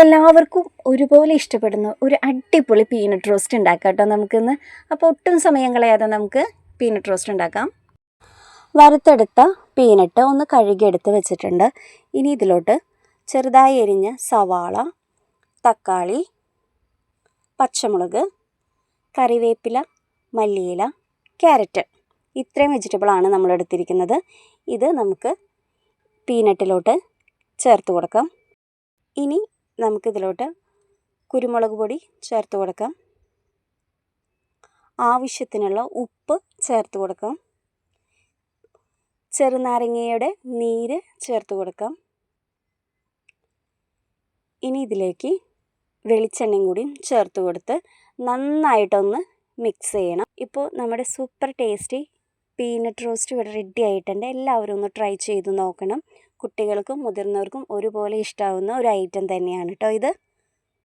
എല്ലാവർക്കും ഒരുപോലെ ഇഷ്ടപ്പെടുന്ന ഒരു അടിപൊളി പീനട്ട് റോസ്റ്റ് ഉണ്ടാക്കാം കേട്ടോ നമുക്കിന്ന്. അപ്പോൾ ഒട്ടും സമയം കളയാതെ നമുക്ക് പീനട്ട് റോസ്റ്റ് ഉണ്ടാക്കാം. വറുത്തെടുത്ത പീനട്ട് ഒന്ന് കഴുകിയെടുത്ത് വെച്ചിട്ടുണ്ട്. ഇനി ഇതിലോട്ട് ചെറുതായി എരിഞ്ഞ സവാള, തക്കാളി, പച്ചമുളക്, കറിവേപ്പില, മല്ലിയില, ക്യാരറ്റ്, ഇത്രയും വെജിറ്റബിളാണ് നമ്മൾ എടുത്തിരിക്കുന്നത്. ഇത് നമുക്ക് പീനട്ടിലോട്ട് ചേർത്ത് കൊടുക്കാം. ഇനി നമുക്കിതിലോട്ട് കുരുമുളക് പൊടി ചേർത്ത് കൊടുക്കാം. ആവശ്യത്തിനുള്ള ഉപ്പ് ചേർത്ത് കൊടുക്കാം. ചെറുനാരങ്ങയുടെ നീര് ചേർത്ത് കൊടുക്കാം. ഇനി ഇതിലേക്ക് വെളിച്ചെണ്ണയും കൂടി ചേർത്ത് കൊടുത്ത് നന്നായിട്ടൊന്ന് മിക്സ് ചെയ്യണം. ഇപ്പോൾ നമ്മുടെ സൂപ്പർ ടേസ്റ്റി പീനട്ട് റോസ്റ്റ് ഇവിടെ റെഡി ആയിട്ടുണ്ട്. എല്ലാവരും ഒന്ന് ട്രൈ ചെയ്ത് നോക്കണം. കുട്ടികൾക്കും മുതിർന്നവർക്കും ഒരുപോലെ ഇഷ്ടമാവുന്ന ഒരു ഐറ്റം തന്നെയാണ് കേട്ടോ ഇത്.